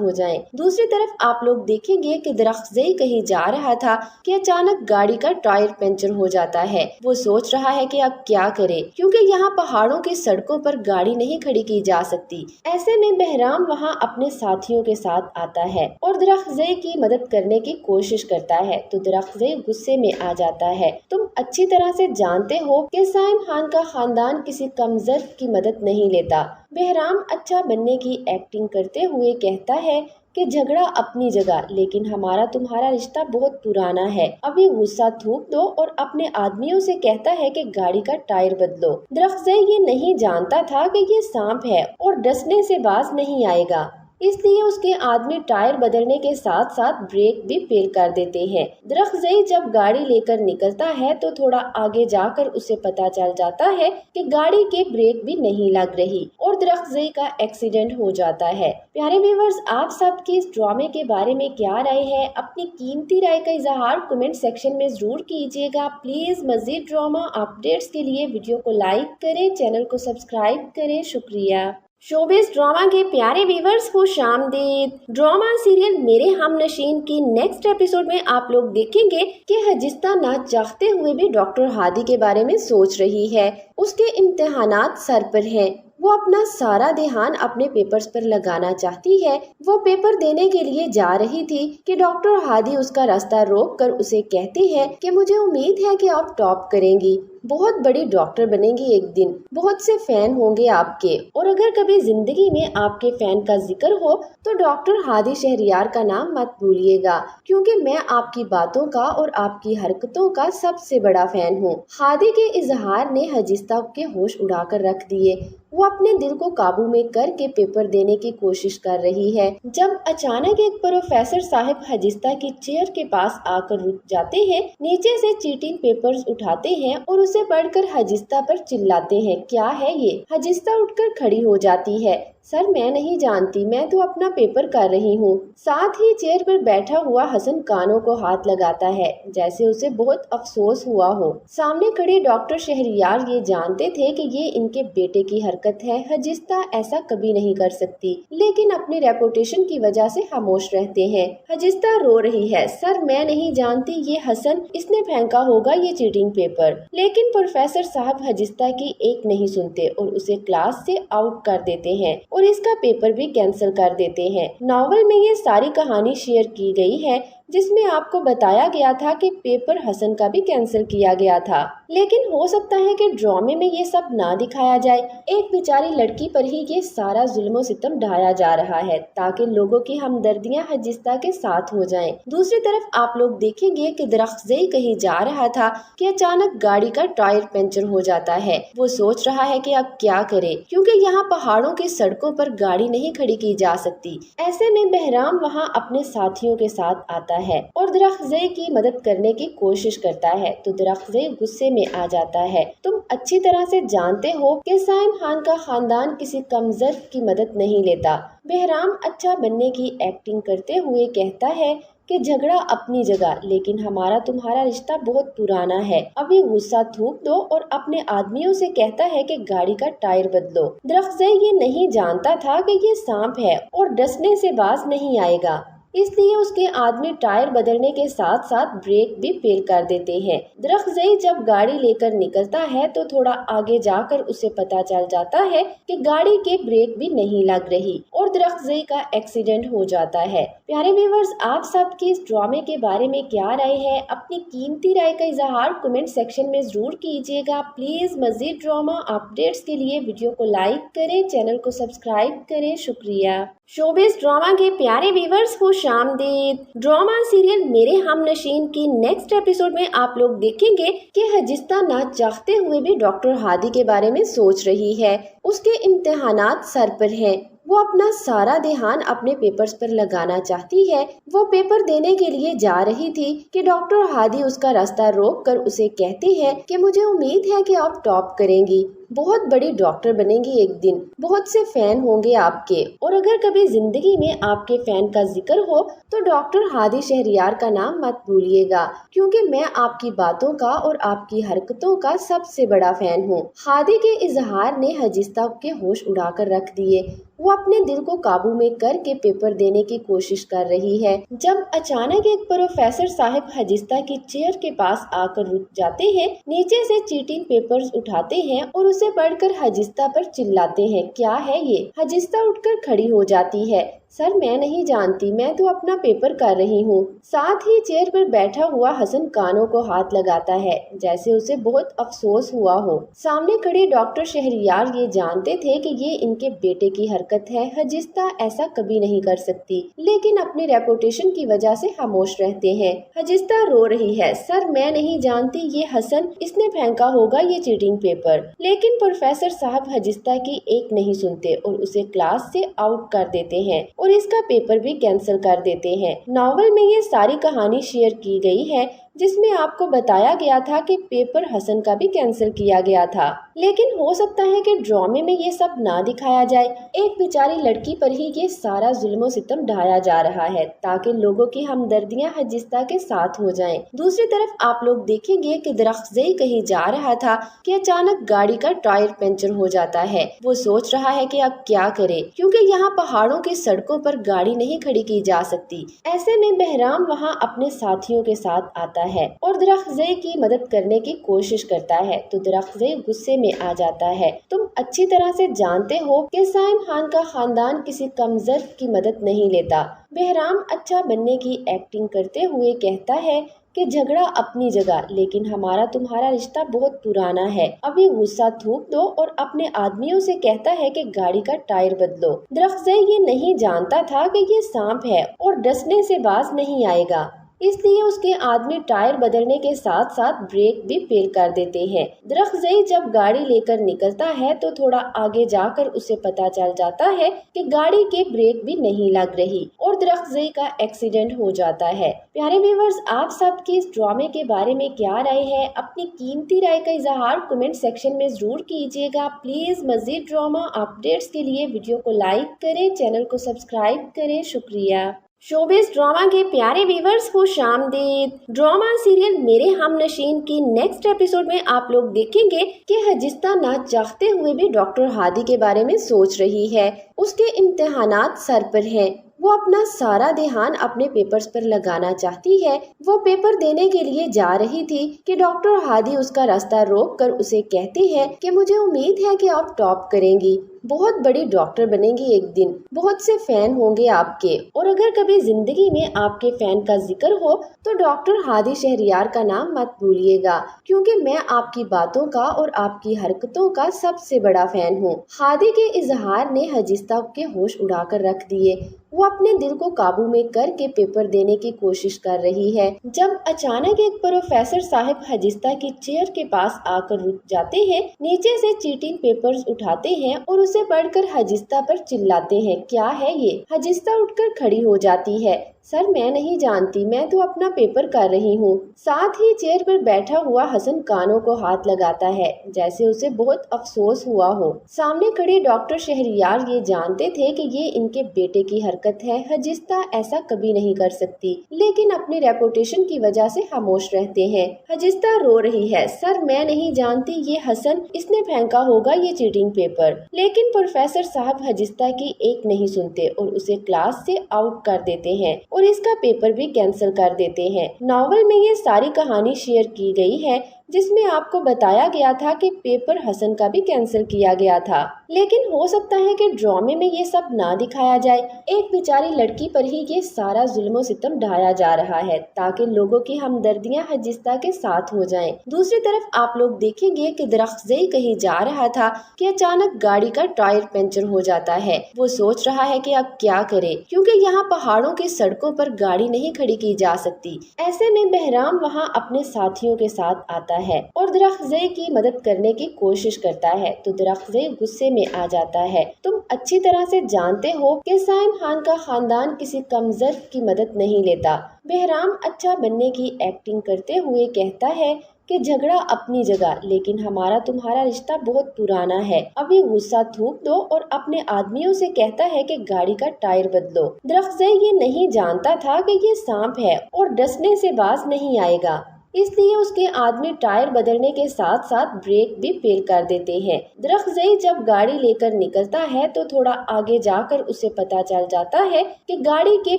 Speaker 1: हो जाएं। दूसरी तरफ आप लोग देखेंगे कि दरख्ज़ई कहीं जा रहा था कि अचानक गाड़ी का टायर पंचर हो जाता है। वो सोच रहा है कि अब क्या करे, क्योंकि यहाँ पहाड़ों की सड़कों पर गाड़ी नहीं खड़ी की जा सकती। ऐसे में बहराम वहाँ अपने साथियों के साथ आता है और दरख्ज़ई की मदद करने की कोशिश करता है तो दरख्ज़ई गुस्से में आ जाता है। तुम अच्छी तरह से जानते हो कि साइम खान का खानदान किसी कमजोर की मदद नहीं लेता। बहराम अच्छा बनने की एक्टिंग करते हुए कहता है कि झगड़ा अपनी जगह, लेकिन हमारा तुम्हारा रिश्ता बहुत पुराना है। अभी गुस्सा थूक दो और अपने आदमियों से कहता है कि गाड़ी का टायर बदलो। दरख्ज़ई ये नहीं जानता था कि ये सांप है और डसने से बाज नहीं आएगा, इसलिए उसके आदमी टायर बदलने के साथ साथ ब्रेक भी फेल कर देते हैं। दरख्ज़ई जब गाड़ी लेकर निकलता है तो थोड़ा आगे जाकर उसे पता चल जाता है कि गाड़ी के ब्रेक भी नहीं लग रही और दरख्ज़ई का एक्सीडेंट हो जाता है। प्यारे व्यूअर्स, आप सबकी इस ड्रामे के बारे में क्या राय है? अपनी कीमती राय का इजहार कमेंट सेक्शन में जरूर कीजिएगा। प्लीज मजीद ड्रामा अपडेट्स के लिए वीडियो को लाइक करें, चैनल को सब्सक्राइब करें। शुक्रिया। शोबिस ड्रामा के प्यारे व्यूवर्स को खुशामदीद। ड्रामा सीरियल मेरे हमनशीन की नेक्स्ट एपिसोड में आप लोग देखेंगे कि हजिस्ता ना चाहते हुए भी डॉक्टर हादी के बारे में सोच रही है। उसके इम्तिहानात सर पर हैं। वो अपना सारा ध्यान अपने पेपर्स पर लगाना चाहती है। वो पेपर देने के लिए जा रही थी कि डॉक्टर हादी उसका रास्ता रोक कर उसे कहती है कि मुझे उम्मीद है कि आप टॉप करेंगी, बहुत बड़ी डॉक्टर बनेंगी एक दिन, बहुत से फैन होंगे आपके, और अगर कभी जिंदगी में आपके फैन का जिक्र हो तो डॉक्टर हादी शहरयार का नाम मत भूलिएगा, क्योंकि मैं आपकी बातों का और आपकी हरकतों का सबसे बड़ा फैन हूँ। हादी के इजहार ने हजिस्ता के होश उड़ाकर रख दिए। वो अपने दिल को काबू में करके पेपर देने की कोशिश कर रही है जब अचानक एक प्रोफेसर साहब हजिस्ता की चेयर के पास आकर रुक जाते हैं, नीचे से चीटिंग पेपर्स उठाते हैं और उसे पढ़कर हजिस्ता पर चिल्लाते हैं, क्या है ये? हजिस्ता उठकर खड़ी हो जाती है, सर मैं नहीं जानती, मैं तो अपना पेपर कर रही हूँ। साथ ही चेयर पर बैठा हुआ हसन कानों को हाथ लगाता है जैसे उसे बहुत अफसोस हुआ हो। सामने खड़े डॉक्टर शहरयार ये जानते थे कि ये इनके बेटे की हरकत है। हजिस्ता ऐसा कभी नहीं कर सकती, लेकिन अपनी रेपुटेशन की वजह से खामोश रहते हैं। हजिस्ता रो रही है, सर मैं नहीं जानती, ये हसन, इसने फेंका होगा ये चीटिंग पेपर। लेकिन प्रोफेसर साहब हजिस्ता की एक नहीं सुनते और उसे क्लास से आउट कर देते हैं और इसका पेपर भी कैंसिल कर देते हैं। नॉवल में ये सारी कहानी शेयर की गई है जिसमें आपको बताया गया था कि पेपर हसन का भी कैंसिल किया गया था, लेकिन हो सकता है कि ड्रामे में ये सब ना दिखाया जाए। एक बेचारी लड़की पर ही ये सारा जुल्म सितम ढाया जा रहा है ताकि लोगों की हमदर्दियां हजिस्ता के साथ हो जाएं। दूसरी तरफ आप लोग देखेंगे कि दरख्ज़ई कहीं जा रहा था कि अचानक गाड़ी का टायर पंचर हो जाता है। वो सोच रहा है कि अब क्या करे, क्योंकि यहाँ पहाड़ों की सड़कों पर गाड़ी नहीं खड़ी की जा सकती। ऐसे में बहराम वहाँ अपने साथियों के साथ आता है और दरख्ज़ई की मदद करने की कोशिश करता है तो दरख्ज़ई गुस्से में आ जाता है। तुम अच्छी तरह से जानते हो कि साइम खान का खानदान किसी कमजोर की मदद नहीं लेता। बहराम अच्छा बनने की एक्टिंग करते हुए कहता है कि झगड़ा अपनी जगह, लेकिन हमारा तुम्हारा रिश्ता बहुत पुराना है। अभी गुस्सा थूक दो और अपने आदमियों से कहता है कि गाड़ी का टायर बदलो। दरख्ज़ई ये नहीं जानता था कि ये सांप है और डसने से बाज नहीं आएगा, इसलिए उसके आदमी टायर बदलने के साथ साथ ब्रेक भी फेल कर देते हैं। दरख्ज़ई जब गाड़ी लेकर निकलता है तो थोड़ा आगे जाकर उसे पता चल जाता है कि गाड़ी के ब्रेक भी नहीं लग रही और दरख्ज़ई का एक्सीडेंट हो जाता है। प्यारे व्यूअर्स, आप सबकी इस ड्रामे के बारे में क्या राय है? अपनी कीमती राय का इजहार कमेंट सेक्शन में जरूर कीजिएगा। प्लीज मजीद ड्रामा अपडेट्स के लिए वीडियो को लाइक करें, चैनल को सब्सक्राइब करें। शुक्रिया। शोबिस ड्रामा के प्यारे व्यूअर्स को खुशामदीद। ड्रामा सीरियल मेरे हमनशीन की नेक्स्ट एपिसोड में आप लोग देखेंगे कि हजिस्ता ना चाहते हुए भी डॉक्टर हादी के बारे में सोच रही है। उसके इम्तिहानात सर पर हैं। वो अपना सारा ध्यान अपने पेपर्स पर लगाना चाहती है। वो पेपर देने के लिए जा रही थी कि डॉक्टर हादी उसका रास्ता रोक कर उसे कहती है कि मुझे उम्मीद है कि आप टॉप करेंगी, बहुत बड़ी डॉक्टर बनेंगी एक दिन, बहुत से फैन होंगे आपके, और अगर कभी जिंदगी में आपके फैन का जिक्र हो तो डॉक्टर हादी शहरियार का नाम मत भूलिएगा, क्योंकि मैं आपकी बातों का और आपकी हरकतों का सबसे बड़ा फैन हूँ। हादी के इजहार ने हजिस्ता के होश उड़ाकर रख दिए। वो अपने दिल को काबू में करके पेपर देने की कोशिश कर रही है जब अचानक एक प्रोफेसर साहब हजिस्ता की चेयर के पास आकर रुक जाते हैं, नीचे से चीटिंग पेपर्स उठाते हैं और उसे पढ़कर हजिस्ता पर चिल्लाते हैं। क्या है ये? हजिस्ता उठकर खड़ी हो जाती है। सर, मैं नहीं जानती, मैं तो अपना पेपर कर रही हूँ। साथ ही चेयर पर बैठा हुआ हसन कानों को हाथ लगाता है जैसे उसे बहुत अफसोस हुआ हो। सामने खड़े डॉक्टर शहरियार ये जानते थे कि ये इनके बेटे की हरकत है। हजिस्ता ऐसा कभी नहीं कर सकती, लेकिन अपनी रेपुटेशन की वजह से खामोश रहते हैं। हजिस्ता रो रही है। सर, मैं नहीं जानती, ये हसन, इसने फेंका होगा ये चीटिंग पेपर। लेकिन प्रोफेसर साहब हजिस्ता की एक नहीं सुनते और उसे क्लास से आउट कर देते हैं और इसका पेपर भी कैंसिल कर देते हैं। नॉवल में ये सारी कहानी शेयर की गई है जिसमें आपको बताया गया था कि पेपर हसन का भी कैंसिल किया गया था, लेकिन हो सकता है कि ड्रामे में ये सब ना दिखाया जाए। एक बेचारी लड़की पर ही ये सारा जुल्म सितम ढाया जा रहा है ताकि लोगों की हमदर्दियां हजिस्ता के साथ हो जाएं। दूसरी तरफ आप लोग देखेंगे कि दरख्ज़ई कहीं जा रहा था कि अचानक गाड़ी का टायर पंचर हो जाता है। वो सोच रहा है कि अब क्या करे, क्योंकि यहाँ पहाड़ों की सड़कों पर गाड़ी नहीं खड़ी की जा सकती। ऐसे में बहराम वहाँ अपने साथियों के साथ आता है और दरख्ज़ई की मदद करने की कोशिश करता है तो दरख्ज़ई गुस्से में आ जाता है। तुम अच्छी तरह से जानते हो कि साइम खान का खानदान किसी कमजोर की मदद नहीं लेता। बहराम अच्छा बनने की एक्टिंग करते हुए कहता है कि झगड़ा अपनी जगह, लेकिन हमारा तुम्हारा रिश्ता बहुत पुराना है। अभी गुस्सा थूक दो और अपने आदमियों से कहता है कि गाड़ी का टायर बदलो। दरख्ज़ई ये नहीं जानता था कि ये सांप है और डसने से बाज नहीं आएगा, इसलिए उसके आदमी टायर बदलने के साथ साथ ब्रेक भी फेल कर देते हैं। दरख्ज़ई जब गाड़ी लेकर निकलता है तो थोड़ा आगे जाकर उसे पता चल जाता है कि गाड़ी के ब्रेक भी नहीं लग रही और दरख्ज़ई का एक्सीडेंट हो जाता है। प्यारे व्यूअर्स, आप सबकी इस ड्रामे के बारे में क्या राय है? अपनी कीमती राय का इजहार कमेंट सेक्शन में जरूर कीजिएगा। प्लीज मजीद ड्रामा अपडेट्स के लिए वीडियो को लाइक करें, चैनल को सब्सक्राइब करें। शुक्रिया। शोबिस ड्रामा के प्यारे व्यूअर्स को खुशामदीद। ड्रामा सीरियल मेरे हमनशीन की नेक्स्ट एपिसोड में आप लोग देखेंगे कि हजिस्ता ना चाहते हुए भी डॉक्टर हादी के बारे में सोच रही है। उसके इम्तिहानात सर पर हैं। वो अपना सारा ध्यान अपने पेपर्स पर लगाना चाहती है। वो पेपर देने के लिए जा रही थी कि डॉक्टर हादी उसका रास्ता रोक कर उसे कहती है कि मुझे उम्मीद है कि आप टॉप करेंगी, बहुत बड़ी डॉक्टर बनेंगी एक दिन, बहुत से फैन होंगे आपके, और अगर कभी जिंदगी में आपके फैन का जिक्र हो तो डॉक्टर हादी शहरियार का नाम मत भूलिएगा, क्योंकि मैं आपकी बातों का और आपकी हरकतों का सबसे बड़ा फैन हूँ। हादी के इजहार ने हजिस्ता के होश उड़ाकर रख दिए। वो अपने दिल को काबू में करके पेपर देने की कोशिश कर रही है जब अचानक एक प्रोफेसर साहब हजिस्ता की चेयर के पास आकर रुक जाते हैं, नीचे से चीटिंग पेपर्स उठाते हैं और उसे पढ़कर हजिस्ता पर चिल्लाते हैं। क्या है ये? हजिस्ता उठकर खड़ी हो जाती है। सर, मैं नहीं जानती, मैं तो अपना पेपर कर रही हूँ। साथ ही चेयर पर बैठा हुआ हसन कानों को हाथ लगाता है जैसे उसे बहुत अफसोस हुआ हो। सामने खड़े डॉक्टर शहरियार ये जानते थे कि ये इनके बेटे की हरकत है। हजिस्ता ऐसा कभी नहीं कर सकती, लेकिन अपनी रेपुटेशन की वजह से खामोश रहते हैं। हजिस्ता रो रही है। सर, मैं नहीं जानती, ये हसन, इसने फेंका होगा ये चीटिंग पेपर। लेकिन प्रोफेसर साहब हजिस्ता की एक नहीं सुनते और उसे क्लास से आउट कर देते हैं और इसका पेपर भी कैंसिल कर देते हैं। नॉवल में ये सारी कहानी शेयर की गई है जिसमें आपको बताया गया था कि पेपर हसन का भी कैंसिल किया गया था, लेकिन हो सकता है कि ड्रामे में ये सब ना दिखाया जाए। एक बेचारी लड़की पर ही ये सारा जुल्म सितम ढाया जा रहा है ताकि लोगों की हमदर्दियां हजिस्ता के साथ हो जाएं। दूसरी तरफ आप लोग देखेंगे कि दरख्ज़ई कहीं जा रहा था कि अचानक गाड़ी का टायर पंचर हो जाता है। वो सोच रहा है कि अब क्या करे, क्योंकि यहाँ पहाड़ों की सड़कों पर गाड़ी नहीं खड़ी की जा सकती। ऐसे में बहराम वहाँ अपने साथियों के साथ आता है और दरख्ज़ई की मदद करने की कोशिश करता है, तो दरख्ज़ई गुस्से में आ जाता है। तुम अच्छी तरह से जानते हो कि साइम खान का खानदान किसी कमजोर की मदद नहीं लेता। बहराम अच्छा बनने की एक्टिंग करते हुए कहता है कि झगड़ा अपनी जगह, लेकिन हमारा तुम्हारा रिश्ता बहुत पुराना है। अभी गुस्सा थूक दो और अपने आदमियों से कहता है कि गाड़ी का टायर बदलो। दरख्ज़ई ये नहीं जानता था कि ये सांप है और डसने से बाज नहीं आएगा, इसलिए उसके आदमी टायर बदलने के साथ साथ ब्रेक भी फेल कर देते हैं। दरख्ज़ई जब गाड़ी लेकर निकलता है तो थोड़ा आगे जाकर उसे पता चल जाता है कि गाड़ी के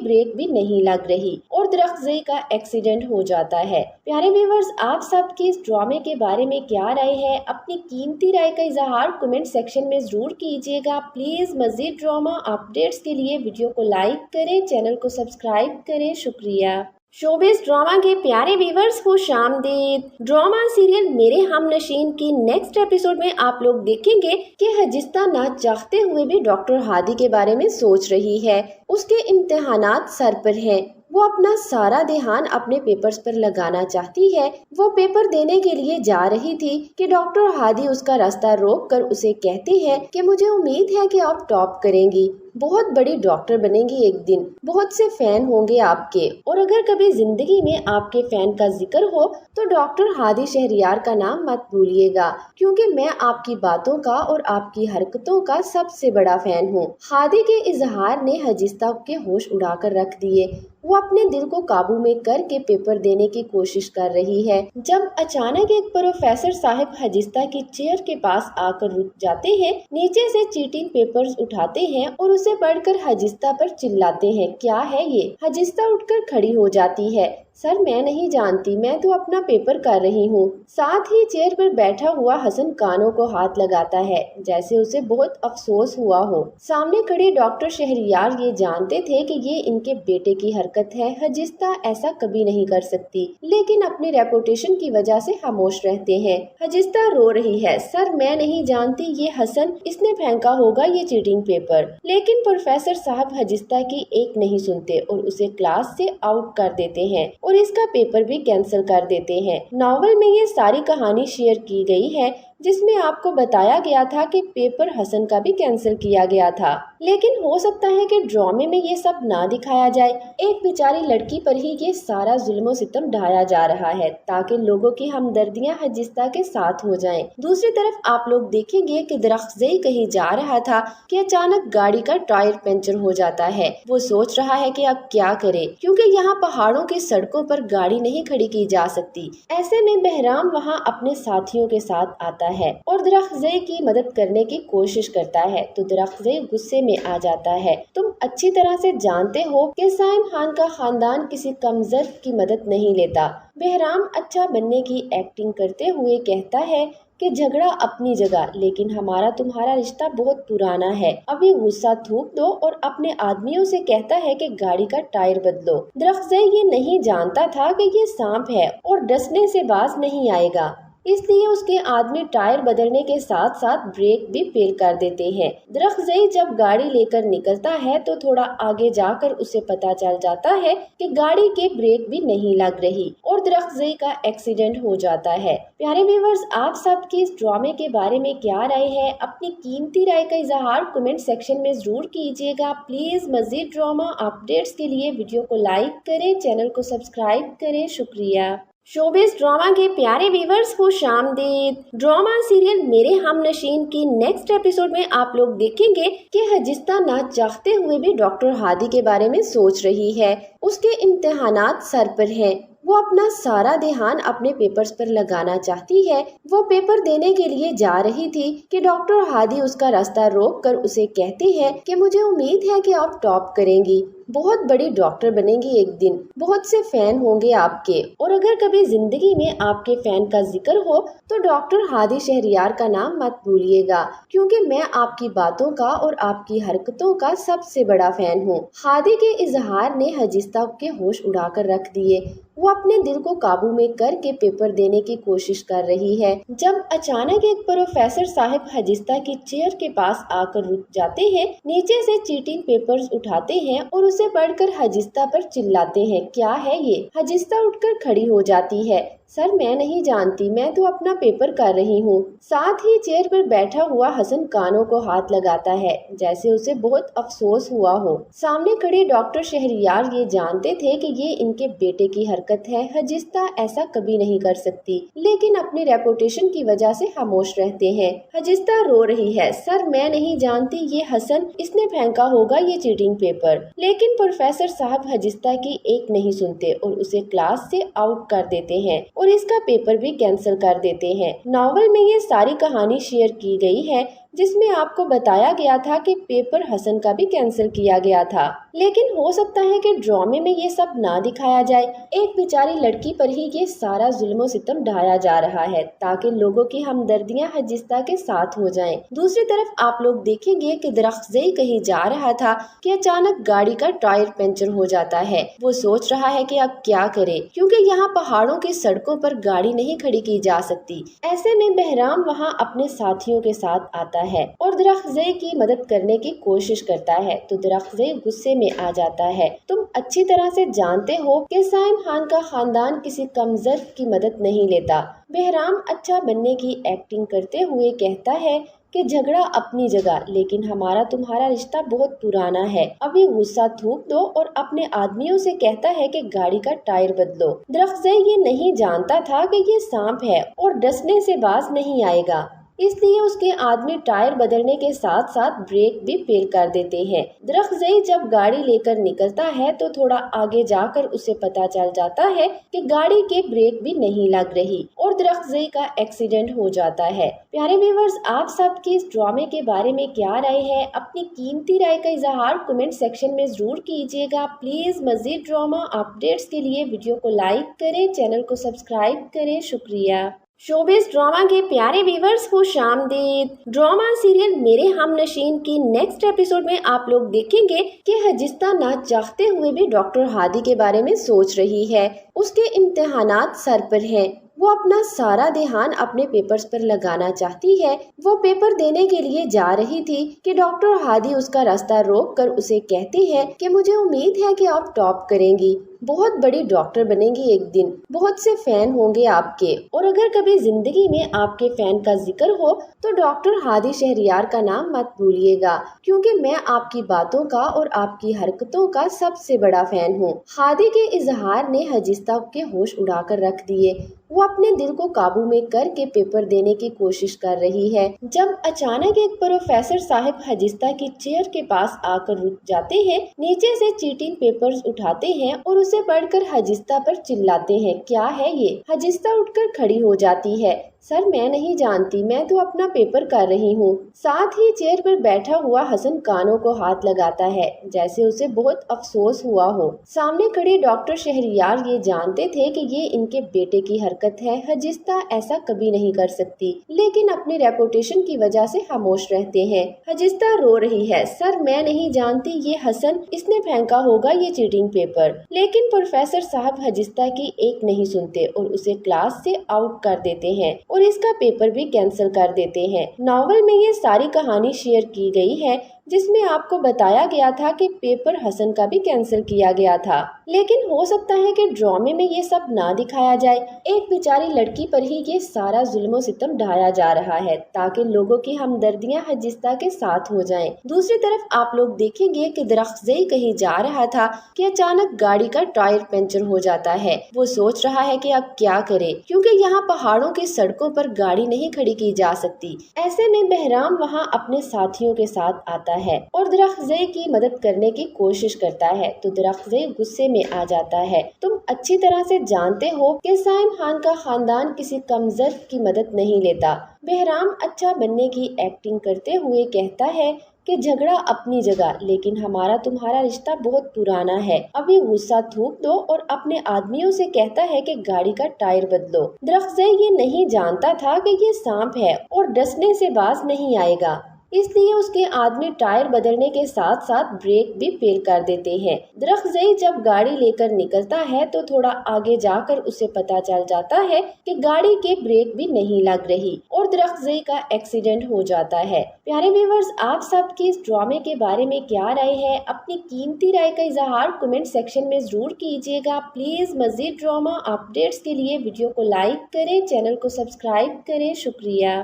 Speaker 1: ब्रेक भी नहीं लग रही और दरख्ज़ई का एक्सीडेंट हो जाता है। प्यारे व्यूअर्स, आप सबकी इस ड्रामे के बारे में क्या राय है? अपनी कीमती राय का इजहार कमेंट सेक्शन में जरूर कीजिएगा। प्लीज मजीद ड्रामा अपडेट्स के लिए वीडियो को लाइक करें, चैनल को सब्सक्राइब करें। शुक्रिया। शोबिस ड्रामा के प्यारे व्यूवर्स को शामदीद। ड्रामा सीरियल मेरे हमनशीन की नेक्स्ट एपिसोड में आप लोग देखेंगे कि हजिस्ता ना चाहते हुए भी डॉक्टर हादी के बारे में सोच रही है। उसके इम्तिहानात सर पर हैं। वो अपना सारा ध्यान अपने पेपर्स पर लगाना चाहती है। वो पेपर देने के लिए जा रही थी कि डॉक्टर हादी उसका रास्ता रोक कर उसे कहती है कि मुझे उम्मीद है कि आप टॉप करेंगी, बहुत बड़ी डॉक्टर बनेंगी एक दिन, बहुत से फैन होंगे आपके, और अगर कभी जिंदगी में आपके फैन का जिक्र हो तो डॉक्टर हादी शहरियार का नाम मत भूलिएगा, क्योंकि मैं आपकी बातों का और आपकी हरकतों का सबसे बड़ा फैन हूँ। हादी के इजहार ने हजिस्ता के होश उड़ाकर रख दिए। वो अपने दिल को काबू में करके पेपर देने की कोशिश कर रही है जब अचानक एक प्रोफेसर साहब हजिस्ता की चेयर के पास आकर रुक जाते हैं, नीचे से चीटिंग पेपर्स उठाते हैं और उसे पढ़कर हजिस्ता पर चिल्लाते हैं। क्या है ये? हजिस्ता उठकर खड़ी हो जाती है। सर, मैं नहीं जानती, मैं तो अपना पेपर कर रही हूँ। साथ ही चेयर पर बैठा हुआ हसन कानों को हाथ लगाता है जैसे उसे बहुत अफसोस हुआ हो। सामने खड़े डॉक्टर शहरियार ये जानते थे कि ये इनके बेटे की हरकत है। हजिस्ता ऐसा कभी नहीं कर सकती, लेकिन अपनी रेपुटेशन की वजह से खामोश रहते हैं। हजिस्ता रो रही है। सर, मैं नहीं जानती, ये हसन, इसने फेंका होगा ये चीटिंग पेपर। लेकिन प्रोफेसर साहब हजिस्ता की एक नहीं सुनते और उसे क्लास से आउट कर देते हैं और इसका पेपर भी कैंसिल कर देते हैं। नॉवल में ये सारी कहानी शेयर की गई है जिसमें आपको बताया गया था कि पेपर हसन का भी कैंसिल किया गया था, लेकिन हो सकता है कि ड्रामे में ये सब ना दिखाया जाए। एक बेचारी लड़की पर ही ये सारा जुल्म सितम ढाया जा रहा है ताकि लोगों की हमदर्दियां हजिस्ता के साथ हो जाएं। दूसरी तरफ आप लोग देखेंगे कि दरख्ज़ई कहीं जा रहा था कि अचानक गाड़ी का टायर पंचर हो जाता है। वो सोच रहा है कि अब क्या करे, क्योंकि यहाँ पहाड़ों की सड़कों पर गाड़ी नहीं खड़ी की जा सकती। ऐसे में बहराम वहाँ अपने साथियों के साथ आता है और दरख्ज़ई की मदद करने की कोशिश करता है, तो दरख्ज़ई गुस्से में आ जाता है। तुम अच्छी तरह से जानते हो कि साइम खान का खानदान किसी कमजोर की मदद नहीं लेता। बहराम अच्छा बनने की एक्टिंग करते हुए कहता है कि झगड़ा अपनी जगह, लेकिन हमारा तुम्हारा रिश्ता बहुत पुराना है। अभी गुस्सा थूक दो और अपने आदमियों से कहता है कि गाड़ी का टायर बदलो। दरख्ज़ई ये नहीं जानता था कि ये सांप है और डसने से बाज नहीं आएगा, इसलिए उसके आदमी टायर बदलने के साथ साथ ब्रेक भी फेल कर देते हैं। दरख्ज़ई जब गाड़ी लेकर निकलता है तो थोड़ा आगे जाकर उसे पता चल जाता है कि गाड़ी के ब्रेक भी नहीं लग रही और दरख्ज़ई का एक्सीडेंट हो जाता है। प्यारे व्यूअर्स, आप सबकी इस ड्रामे के बारे में क्या राय है? अपनी कीमती राय का इजहार कमेंट सेक्शन में जरूर कीजिएगा। प्लीज मजीद ड्रामा अपडेट्स के लिए वीडियो को लाइक करें, चैनल को सब्सक्राइब करें। शुक्रिया। शोबिस ड्रामा के प्यारे व्यूवर्स को शामदीद। ड्रामा सीरियल मेरे हमनशीन की नेक्स्ट एपिसोड में आप लोग देखेंगे कि हजिस्ता ना चाहते हुए भी डॉक्टर हादी के बारे में सोच रही है। उसके इम्तिहानात सर पर हैं। वो अपना सारा ध्यान अपने पेपर्स पर लगाना चाहती है। वो पेपर देने के लिए जा रही थी कि डॉक्टर हादी उसका रास्ता रोक कर उसे कहती है कि मुझे उम्मीद है कि आप टॉप करेंगी, बहुत बड़ी डॉक्टर बनेंगी एक दिन, बहुत से फैन होंगे आपके, और अगर कभी जिंदगी में आपके फैन का जिक्र हो तो डॉक्टर हादी शहरयार का नाम मत भूलिएगा, क्योंकि मैं आपकी बातों का और आपकी हरकतों का सबसे बड़ा फैन हूँ। हादी के इजहार ने हजिस्ता के होश उड़ाकर रख दिए। वो अपने दिल को काबू में करके पेपर देने की कोशिश कर रही है जब अचानक एक प्रोफेसर साहब हजिस्ता की चेयर के पास आकर रुक जाते हैं, नीचे से चीटिंग पेपर्स उठाते हैं और उसे पढ़कर हजिस्ता पर चिल्लाते हैं। क्या है ये? हजिस्ता उठकर खड़ी हो जाती है। सर, मैं नहीं जानती, मैं तो अपना पेपर कर रही हूँ। साथ ही चेयर पर बैठा हुआ हसन कानों को हाथ लगाता है जैसे उसे बहुत अफसोस हुआ हो। सामने खड़े डॉक्टर शहरयार ये जानते थे कि ये इनके बेटे की हरकत है। हजिस्ता ऐसा कभी नहीं कर सकती, लेकिन अपनी रेपुटेशन की वजह से खामोश रहते हैं। हजिस्ता रो रही है। सर, मैं नहीं जानती, ये हसन, इसने फेंका होगा ये चीटिंग पेपर। लेकिन प्रोफेसर साहब हजिस्ता की एक नहीं सुनते और उसे क्लास से आउट कर देते हैं और इसका पेपर भी कैंसिल कर देते हैं। नॉवल में ये सारी कहानी शेयर की गई है जिसमें आपको बताया गया था कि पेपर हसन का भी कैंसिल किया गया था, लेकिन हो सकता है कि ड्रामे में ये सब ना दिखाया जाए। एक बेचारी लड़की पर ही ये सारा जुल्म सितम ढाया जा रहा है ताकि लोगों की हमदर्दियां हजिस्ता के साथ हो जाएं। दूसरी तरफ आप लोग देखेंगे कि दरख्ज़ई कहीं जा रहा था कि अचानक गाड़ी का टायर पंचर हो जाता है। वो सोच रहा है कि अब क्या करे, क्योंकि यहाँ पहाड़ों की सड़कों पर गाड़ी नहीं खड़ी की जा सकती। ऐसे में बहराम वहाँ अपने साथियों के साथ आता है और दरख्ज़ई की मदद करने की कोशिश करता है तो दरख्ज़ई गुस्से में आ जाता है। तुम अच्छी तरह से जानते हो कि साइम खान का खानदान किसी कमजोर की मदद नहीं लेता। बहराम अच्छा बनने की एक्टिंग करते हुए कहता है कि झगड़ा अपनी जगह, लेकिन हमारा तुम्हारा रिश्ता बहुत पुराना है। अभी गुस्सा थूक दो और अपने आदमियों से कहता है कि गाड़ी का टायर बदलो। दरख्ज़ई ये नहीं जानता था कि ये सांप है और डसने से बाज नहीं आएगा, इसलिए उसके आदमी टायर बदलने के साथ साथ ब्रेक भी फेल कर देते हैं। दरख्ज़ई जब गाड़ी लेकर निकलता है तो थोड़ा आगे जाकर उसे पता चल जाता है कि गाड़ी के ब्रेक भी नहीं लग रही और दरख्ज़ई का एक्सीडेंट हो जाता है। प्यारे व्यूअर्स, आप सबकी इस ड्रामे के बारे में क्या राय है? अपनी कीमती राय का इजहार कमेंट सेक्शन में जरूर कीजिएगा। प्लीज मजीद ड्रामा अपडेट्स के लिए वीडियो को लाइक करें, चैनल को सब्सक्राइब करें। शुक्रिया। शोबिस ड्रामा के प्यारे व्यूवर्स को खुशामदीद। ड्रामा सीरियल मेरे हमनशीन की नेक्स्ट एपिसोड में आप लोग देखेंगे कि हजिस्ता ना चाहते हुए भी डॉक्टर हादी के बारे में सोच रही है। उसके इम्तिहानात सर पर हैं। वो अपना सारा ध्यान अपने पेपर्स पर लगाना चाहती है। वो पेपर देने के लिए जा रही थी कि डॉक्टर हादी उसका रास्ता रोक कर उसे कहती है कि मुझे उम्मीद है कि आप टॉप करेंगी, बहुत बड़ी डॉक्टर बनेंगी एक दिन, बहुत से फैन होंगे आपके, और अगर कभी जिंदगी में आपके फैन का जिक्र हो तो डॉक्टर हादी शहरयार का नाम मत भूलिएगा, क्योंकि मैं आपकी बातों का और आपकी हरकतों का सबसे बड़ा फैन हूँ। हादी के इजहार ने हजिस्ता के होश उड़ाकर रख दिए। वो अपने दिल को काबू में करके पेपर देने की कोशिश कर रही है जब अचानक एक प्रोफेसर साहब हजिस्ता की चेयर के पास आकर रुक जाते हैं, नीचे से चीटिंग पेपर्स उठाते हैं और उसे पढ़कर हजिस्ता पर चिल्लाते हैं। क्या है ये? हजिस्ता उठकर खड़ी हो जाती है। सर, मैं नहीं जानती, मैं तो अपना पेपर कर रही हूँ। साथ ही चेयर पर बैठा हुआ हसन कानों को हाथ लगाता है जैसे उसे बहुत अफसोस हुआ हो। सामने खड़े डॉक्टर शहरयार ये जानते थे कि ये इनके बेटे की हरकत है। हजिस्ता ऐसा कभी नहीं कर सकती, लेकिन अपनी रेपुटेशन की वजह से खामोश रहते हैं। हजिस्ता रो रही है। सर, मैं नहीं जानती, ये हसन, इसने फेंका होगा ये चीटिंग पेपर। लेकिन प्रोफेसर साहब हजिस्ता की एक नहीं सुनते और उसे क्लास से आउट कर देते हैं और इसका पेपर भी कैंसिल कर देते हैं। नॉवल में ये सारी कहानी शेयर की गई है जिसमें आपको बताया गया था कि पेपर हसन का भी कैंसिल किया गया था, लेकिन हो सकता है कि ड्रामे में ये सब ना दिखाया जाए। एक बेचारी लड़की पर ही ये सारा जुल्म सितम ढाया जा रहा है ताकि लोगों की हमदर्दियां हजिस्ता के साथ हो जाएं। दूसरी तरफ आप लोग देखेंगे कि दरख्ज़ई कहीं जा रहा था कि अचानक गाड़ी का टायर पंचर हो जाता है। वो सोच रहा है कि अब क्या करे, क्योंकि यहाँ पहाड़ों की सड़कों पर गाड़ी नहीं खड़ी की जा सकती। ऐसे में बहराम वहाँ अपने साथियों के साथ आता है और दरख्ज़ई की मदद करने की कोशिश करता है तो दरख्ज़ई गुस्से में आ जाता है। तुम अच्छी तरह से जानते हो कि साइम खान का खानदान किसी कमजोर की मदद नहीं लेता। बहराम अच्छा बनने की एक्टिंग करते हुए कहता है کہ جھگڑا اپنی جگہ لیکن ہمارا تمہارا رشتہ بہت پرانا ہے، ابھی غصہ تھوک دو، اور اپنے آدمیوں سے کہتا ہے کہ گاڑی کا ٹائر بدلو۔ درخزئی یہ نہیں جانتا تھا کہ یہ سانپ ہے اور ڈسنے سے باز نہیں آئے گا، اس لیے اس کے آدمی ٹائر بدلنے کے ساتھ ساتھ بریک بھی فیل کر دیتے ہیں۔ درخزئی جب گاڑی لے کر نکلتا ہے تو تھوڑا آگے جا کر اسے پتا چل جاتا ہے کہ گاڑی کے بریک بھی نہیں لگ رہی اور درخزئی کا ایکسیڈنٹ ہو جاتا ہے۔ پیارے ویورز، آپ سب کی اس ڈرامے کے بارے میں کیا رائے ہے؟ اپنی قیمتی رائے کا اظہار کمنٹ سیکشن میں ضرور کیجیے گا۔ پلیز مزید ڈرامہ اپڈیٹس کے لیے ویڈیو کو لائک کریں، چینل کو سبسکرائب کریں۔ شکریہ۔